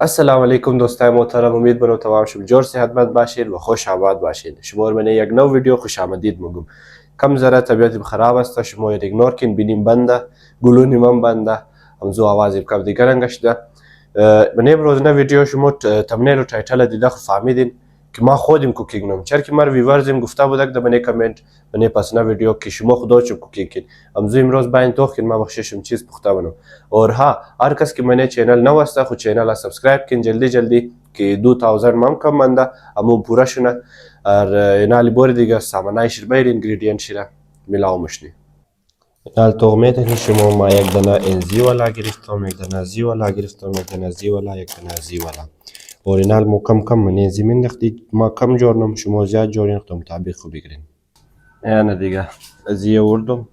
السلام علیکم دوستای محترم، امیدوارم تمام شما جور صحتمند باشید و خوش آباد باشید. شما رو به یک نو ویدیو خوش آمدید میگم. کم ذره طبیعتم خراب است، شما رو ایگنور کن. بینیم بنده، گلونی من بنده، همزو آوازی بکم دیگر انگشته. من امروز نه ویدیو شما تمنیل و تایتل دیده خو فهمیدین که ما خودم کوکینگ نم. چرا که مر ویورزم گفته بودک در من کامنت من پس نه ویدیو که شما خدا چون کوکینگ کن. همزو امروز باین تو که ما بخششم چیز پخته بنم. और हाँ, हर कस की मैंने चैनल न वास्ता खु चैनल सब्सक्राइब किन जल्दी जल्दी कि 2000 मम कम मंदा अमु पूरा शुना और नाली बोर दिगा सामाना शिरबायर इंग्रेडिएंट शिरा मिलाओ मशनी نال تومه ته شما ما یک دانه انزی والا گرفتم، یک دانه زی والا گرفتم، یک دانه زی والا، یک دانه زی والا. اورینال مو کم من انزی من دختی ما کم جورنم، شما زیاد جورین خود مطابق خوب بگیرین. یعنی دیگه زی آوردم،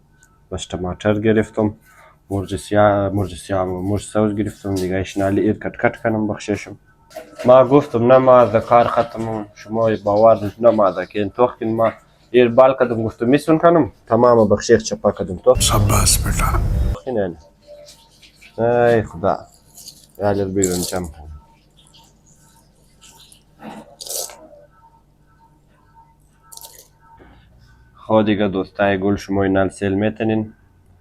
بس टमाटर گرفتم، مرچ سوز گرفتم دیگه. ایش نالی ایر کٹ کنم بخششم. ما گفتم نه ما از کار ختمم، شما باور نه ما دکین تو کن ما ایر بال کدم گفتم میسون کنم تمام بخشش چپا کدم تو شاباس بیٹا خینن. ای خدا یالر بیرون چم خو دیگه دوستای گل شما اینال سیل میتنین.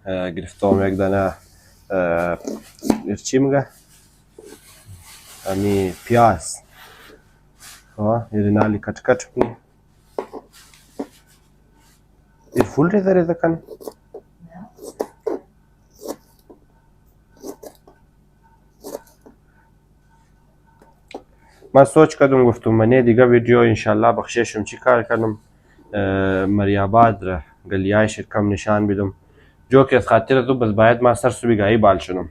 گرفتم یک دانه چی میگه امی پیاز ایر نالی کٹ کنی ایر فول ریزه کنی. ما سوچ کردم گفتم من دیگه ویدیو انشالله بخششم چی کار کنم مریاباد را گلیای شرکم نشان بدم جو که از خاطر تو بس باید ما سر سو بگاهی بال شنم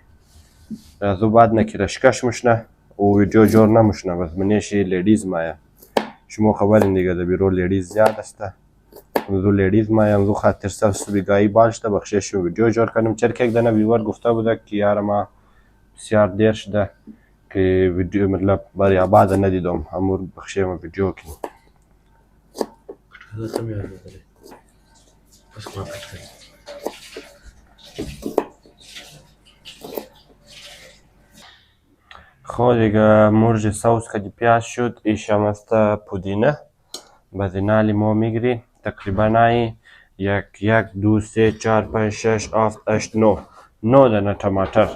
زو بعد نکرشکش مشنه و ویدیو جور نمشنه بس منیشی لیڈیز مایا شما خبرین دیگه ده بیرو لیڈیز زیاد استه زو لیڈیز مایا زو خاطر سر سو بگاهی بال شده بخششم ویدیو جور کنم. چرا که یک دانه ویور گفته بوده که یار ما بسیار دیر شده که ویدیو مطلب برای آباد ندیدم همور بخشیم ویدیو کنیم. خب دیگه مرج سوس که پیاز شد ایشم است پودینه بدینالی ما میگیری تقریبا یک دو سه چار پنج شش هفت هشت نو دانه टमाटर.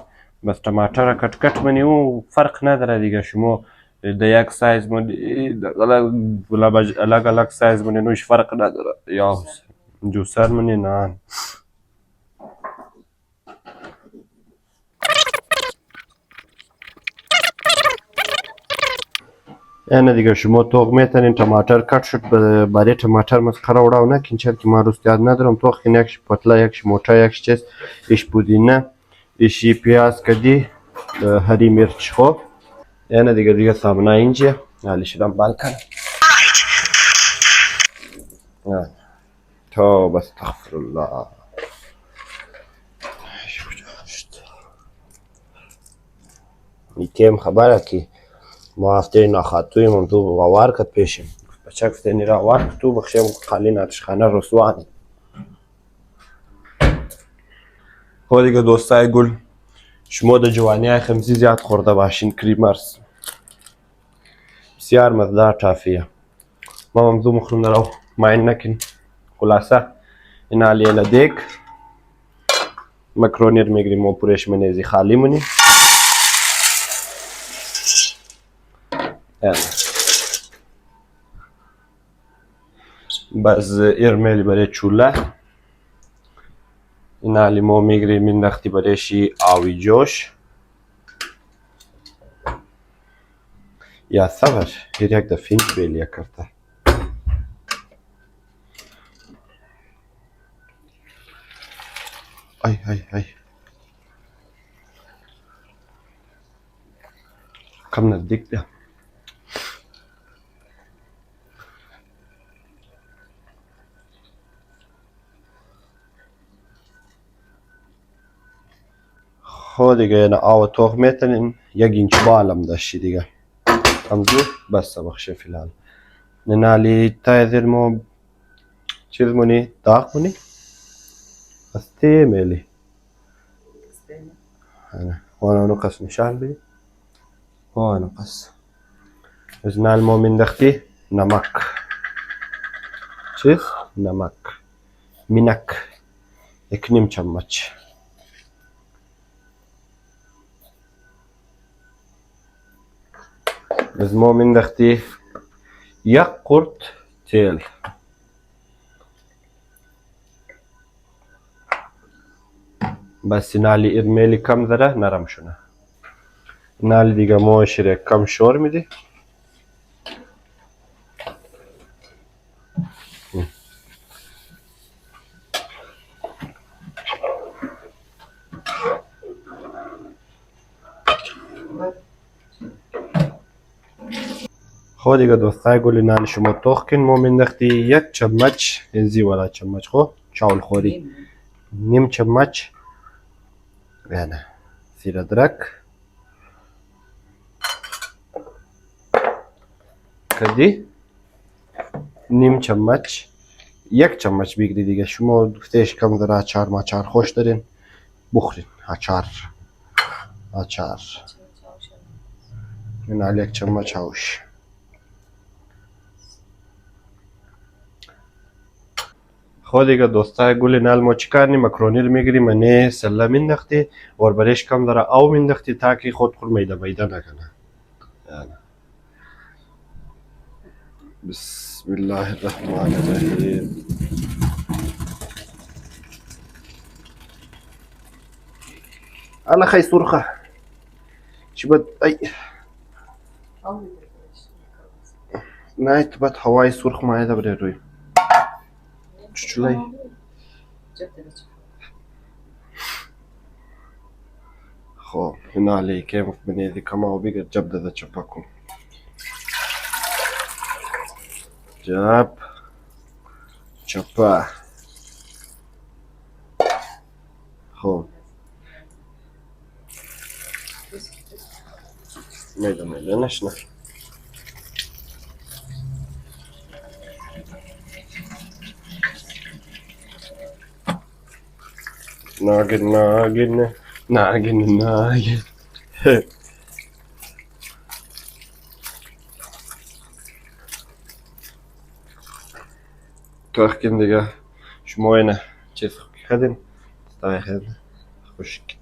بس टमाटर کٹ منی او فرق نداره دیگه شما در یک سایز منی الگ سایز منی نوش فرق نداره یا جوسر منی نه. یعنی دیگه شما توق میتونین टमाटर کٹ شد برای टमाटर مسخره وڑاو نکن چرا که من روست یاد ندارم توق کن یکش پتلا یکش موٹا یکش چیز ایش پودینه ایشی پیاز کدی هری مرچ خو. یعنی دیگه سامنا اینجا حالی شدم بال کنم تو بس استغفر الله میتیم خبره که ما هفته ناخاتوی من تو وار کد پیشم بچه کفته نیرا وار تو بخشیم خالی ناتشخانه رسوانی. خب دیگه دوستای گل شما در جوانی های خمسی زیاد خورده باشین کریمرز بسیار مزدار تافیه ما ممزو مخرون رو ماین نکن. خلاصه این علیه دیک مکرونی رو میگریم و پورش منیزی خالی منی بس ارمیلی برای چوله این علی ما میگریم این نختی برایشی آوی جوش یا صبر هر یک دفینچ بیلیه کرده ای کم نزدیک بیا. خب دیگه یعنی آو توق میتونین یک اینچ بالم داشتی دیگه همزو بس بخشه فیلان ننالی تایزر مو چیز منی داغ منی استه میلی وانا اونو قس نشان بی هون پس از نعلمو مینداختی نمک چیز نمک مینک 1 چمچ از ما مینداختی 1 قرت تیل بس نالی ارمیلی کم ذره نرم شونه نالی دیگه موشره کم شور میدی خب دیگه دوستای گلی نان شما توخ کن ما مینداختی 1 چمچ انزی ولا چمچ خب چاول خوری 1/2 چمچ یعنی سیر ادرک کدی 1/2 چمچ 1 چمچ بگیری دیگه شما دوستش کم ذره اچار ماچار خوش دارین بخورین اچار این حال 1 چمچ هاوش خب دیگه دوستای گل نال ما چیکار نی مکرونی رو میگیری منه سله مینداختی اور برش کم ذره او مینداختی تاکه خود خود میده نکنه یعنی بسم الله الرحمن الرحیم انا خی سرخه چی بد ای نه تو بد هوای سرخ مایده بره روی چلای خب هنا عليك كيف بنيتي كما وبيقى جبدة ذا شباكم جاب شبا خب ميدا نشنا ناقن كاخ كن دیگه شما اینه چیز خدین استای خدین خوش کن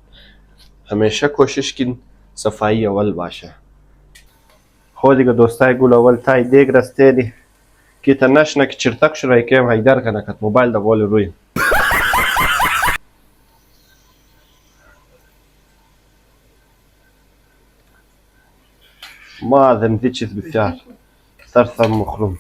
همیشه کوشش کن صفایی اول باشه خب دیگه دوستای گل اول تای دیگ رسته دی که تا نشنه که چرتک شروع کم هیدر کنه کت موبایل دا بول روی ما ذنبي چیز بسیار سرسم مخروم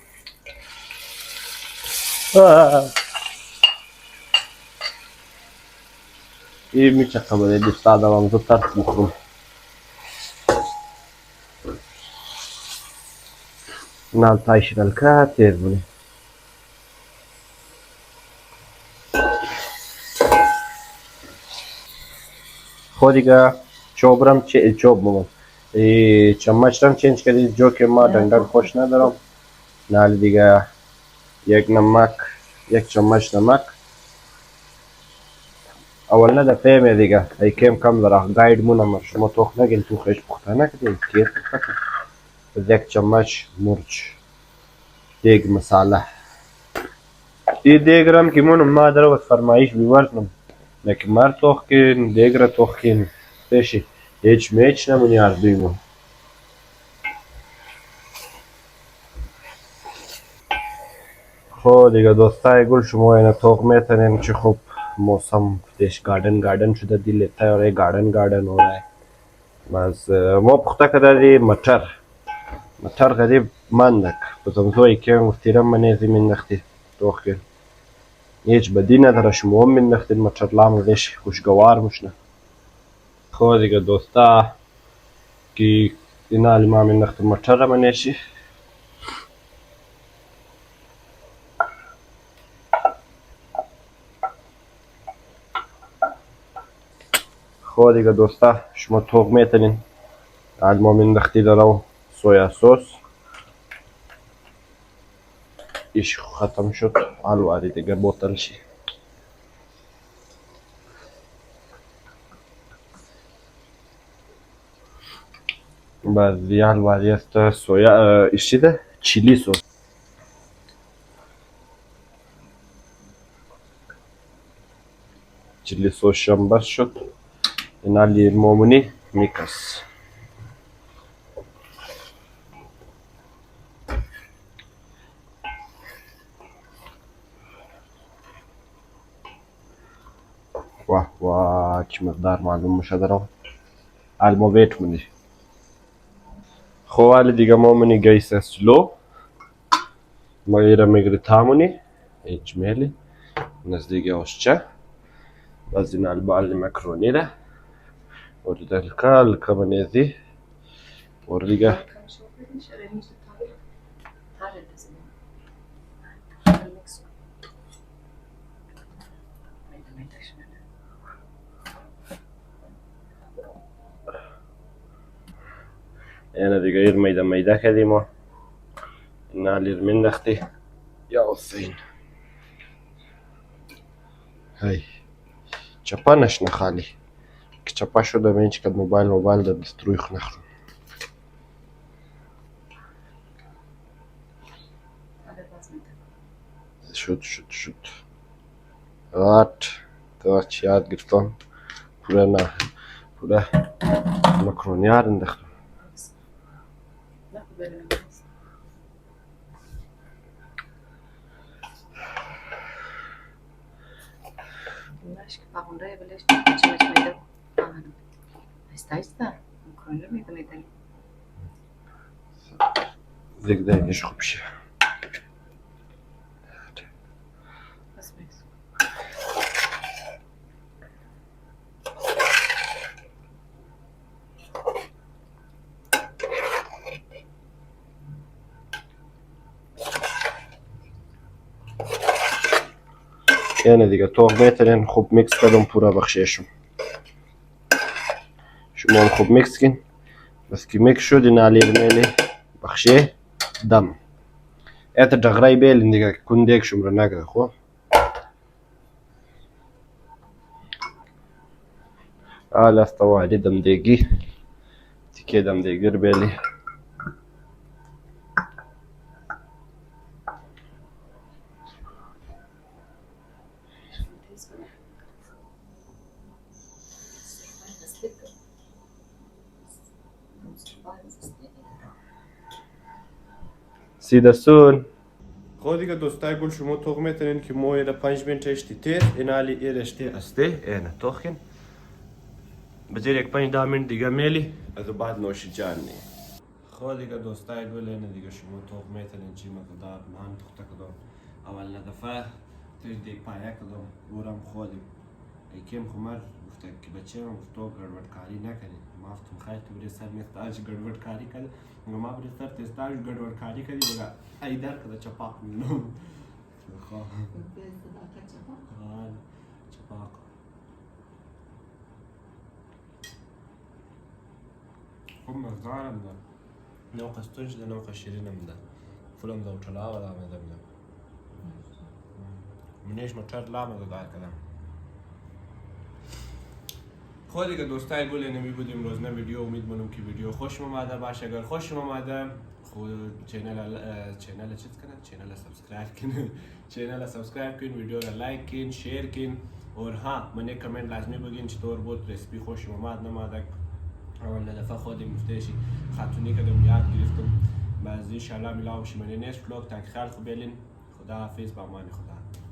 iyi mi çakalı edip sağlamamızı ters mutlu. نال تایشن الکاتر بونه خود دیگه چوبرم چوب مون چمچرم چینج کردید جو که ما دندان خوش ندارم نال دیگه 1 چمچ نمک اول نه فهمه دیگه ای کم کم داره گاید مونم شما توخ نگین تو خیش پختانه کدید کیر پخته 1 چمچ مرچ دیگ مساله این دیگ رم که مونم ما در وقت فرمایش بیورتنم لیکن مار توخ کن دیگ را توخ کن پیشی هیچ میچ نمونی اردویمون خب دیگه دوستای گل شما اینا توخ میتنین چه خوب موسم دیش گاردن شده دی لیتا हो रहा है गार्डन हो रहा है बस ما پخته کرده دی مطر غریب مندک بزمزوی که مفتیرم منیزی من نختی توخ کن هیچ بدی نداره شما هم من نختین مطر لام ریش خوشگوار مشنه خب دیگه دوستا که اینا ما من نخت مطر منیشی خب دیگه دوستا شما توخ میتنین الما من نختی دارم soya sos iş ختم شد حلوا دیگه بوتل شی بعضی حلوایی است سویا ایشی ده چیلی سس. چیلی سس هم بس شد. اینا لیمونی میکس. واه واه چه مقدار معلوم میشه درم المویت منی. خب حالا دیگه ما منی گیس سلو ما ایره میگری تامونی اجمالی نزدیک آشچه بعدین البالی مکرونی را ورده الکل منیزی ورده اینا دیگه ایر میده کردیم و اینا لیر مندختی یا حسین هی چپا نشنه خالی که چپا شده به اینچ که موبایل در دستروی خنخرون شد تا چی یاد گرفتم پوره مکرونی ها انداختم زگدنش خوب شه یعنی دیگه توق میترین خوب میکس کردم پورا بخشیشم شما هم خوب میکس کن بس که میکس شد این علی رمیلی بخشی دم ایت جغرای بیلین دیگه کنده کشم رو نگه خوب حالا استوا علی دم دیگی تیکه دم دیگی رو بیلی سیدرسون خود دیگه دوستای گل شما توق میتونین که ما ایره 5 منت اشتی تیر این علی ایرشتی استه اینه توخین بذیر یک 5-10 منت دیگه میلی از بعد نوش جانی خود دیگه دوستای گل اینه دیگه شما توق میتونین چی مقدار من تخته کدام اول دفعه تیش دیگ پایه کدام بورم خودیم یکیم خمر گفته که بچه من گفت تو گربت کاری نکنی ما گفتم خیلی تو بری سر میستاج گربت کاری کردی ما بری سر تستاج گربت کاری کردی دیگه ای در کده چپاق میدونم خواه چپاق خوب مزدارم ده نوقع ستونج ده نوقع شیرینم ده فلم ده و چلاغ ده آمده ده منیش مچر لامه ده دار کدم خود دیگه دوستای گل نمی بودیم روزنه ویدیو امید منم که ویدیو خوش اومده باشه اگر خوش اومده خود چینل چیز کنه چینل سابسکرایب کنه چینل سابسکرایب کن ویدیو را لایک کن شیر کن اور ها من یک کامنت لازمی بگین چطور بود رسیپی خوش اومد نماده اول دفعه خودم مفتشی خاتونی کدم یاد گرفتم بعضی ان شاء الله میلاو شی من نیست فلوگ تا خیال خوب بلین خدا حافظ با امان خدا